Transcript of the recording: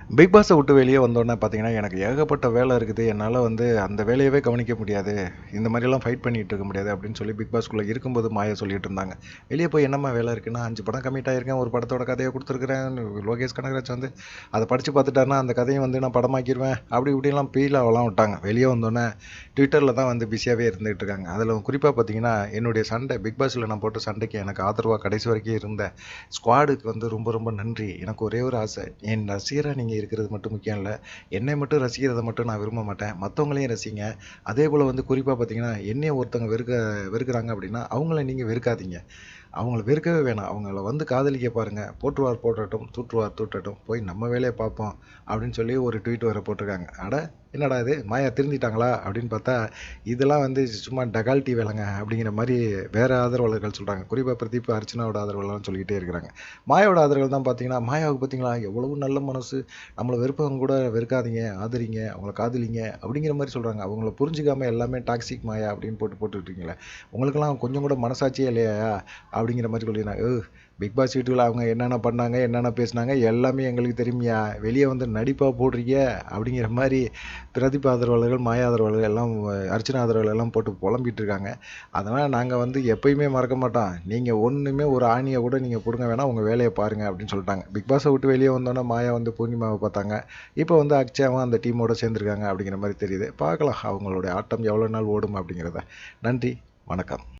Big பாஸை விட்டு வெளியே வந்தோடனே பார்த்தீங்கன்னா, எனக்கு ஏகப்பட்ட வேலை இருக்குது. என்னால வந்து அந்த வேலையவே கவனிக்க முடியாது. இந்த மாரிலாம் ஃபைட் பண்ணிட்டு இருக்க முடியாது அப்படின்னு சொல்லி பிக் பாஸ்குள்ள இருக்கும்போது மாயா சொல்லிட்டு இருந்தாங்க. வெளிய போய் என்னம்மா வேலை இருக்குன்னா, 5 படம் கமிட் ஆயிருக்கேன். ஒரு படத்தோட கதைய குடுத்துருக்கிறேன். லோகேஷ் கனகராஜ் வந்து அத படிச்சு பார்த்துட்டாருன்னா, அந்த கதைய வந்து நான் படமாக்கிருவேன். அப்படி இப்படிலாம் பீலாவலாம் விட்டாங்க. வெளிய வந்தோனே ட்விட்டர்ல தான் வந்து பிஸியாவே இருந்துட்டு இருக்காங்க. அதில குறிப்பா பார்த்தீங்கன்னா, என்னுடைய சண்டை பிக் பாஸ்ல நான் போட்ட சண்டைக்கு எனக்கு ஆதரவா கடைசி வரைக்கும் இருந்த ஸ்குவாடுக்கு வந்து ரொம்ப ரொம்ப நன்றி. எனக்கு ஒரே ஒரு ஆசை. என் ரசிகரா நீங்க இருக்கிறது மட்டும் முக்கியம் இல்ல. என்னை மட்டும் ரசிக்கிறத மட்டும் நான் விரும்ப மாட்டேன். மத்தவங்களையும் ரசிங்க. அதேபோல வந்து குறிப்பா பார்த்தீங்கன்னா, என்னைய ஒருத்தவங்க வெறுக்குறாங்க அப்படின்னா, அவங்கள நீங்க வெறுக்காதீங்க. அவங்கள வெறுக்கவே வேணாம். அவங்கள வந்து காதலிக்க பாருங்க. போற்றுவார் போற்றட்டும், தூற்றுவார் தூற்றட்டும். போய் நம்ம வேலைய பார்ப்போம் அப்படின்னு சொல்லி ஒரு ட்வீட் வேற போட்டிருக்காங்க. அட! என்னடா இது மாயா திருந்திட்டாங்களா? அப்படின்னு பார்த்தா, இதெல்லாம் வந்து சும்மா டகால்ட்டி வேலைங்க அப்படிங்கிற மாரி வேற ஆதரவாளர்கள் சொல்றாங்க. குறிப்பா பிரதீப், அர்ச்சனாவோட ஆதரவாளர்லாம் சொல்லிக்கிட்டே இருக்கிறாங்க. மாயாவோட ஆதரவுகள் தான் பார்த்தீங்கன்னா, மாயாவுக்கு பார்த்தீங்களா எவ்வளவு நல்ல மனசு. நம்மள வெறுப்பவங்க கூட வெறுக்காதீங்க, ஆதரிங்க, அவங்கள காதலிங்க அப்படிங்கிற மாரி சொல்றாங்க. அவங்கள புரிஞ்சுக்காம எல்லாமே டாக்ஸிக் மாயா அப்படின்னு போட்டுட்டு இருக்கீங்களே. உங்களுக்கெல்லாம் கொஞ்சம் கூட மனசாட்சியே இல்லையா? அப்படிங்கிற மாதிரி சொல்லியிருந்தாங்க. பிக் பாஸ் வீட்டுக்குள்ள அவங்க என்னென்ன பண்ணாங்க, என்னென்ன பேசினாங்க எல்லாமே எங்களுக்கு தெரியும்யா. வெளியே வந்து நடிப்பா போடுறீங்க அப்படிங்கிற மாதிரி பிரதீப் ஆதரவாளர்கள், மாயா ஆதரவாளர்கள் எல்லாம் அர்ச்சனா ஆதரவாளர்கள் எல்லாம் போட்டு புலம்பிட்டு இருக்காங்க. அதனால் நாங்கள் வந்து எப்பயுமே மறக்க மாட்டோம். நீங்கள் ஒன்றுமே ஒரு ஆணியை கூட நீங்கள் பிடுங்க வேணாம், உங்கள் வேலையை பாருங்கள் அப்படின்னு சொல்லிட்டாங்க. பிக் பாஸை விட்டு வெளியே வந்தோன்னே மாயா வந்து பூர்ணிமாவை பார்த்தாங்க. இப்போ வந்து அக்ஷயாவும் அந்த டீமோட சேர்ந்துருக்காங்க அப்படிங்கிற மாதிரி தெரியுது. பார்க்கலாம் அவங்களுடைய ஆட்டம் எவ்வளோ நாள் ஓடும் அப்படிங்கிறத. நன்றி, வணக்கம்.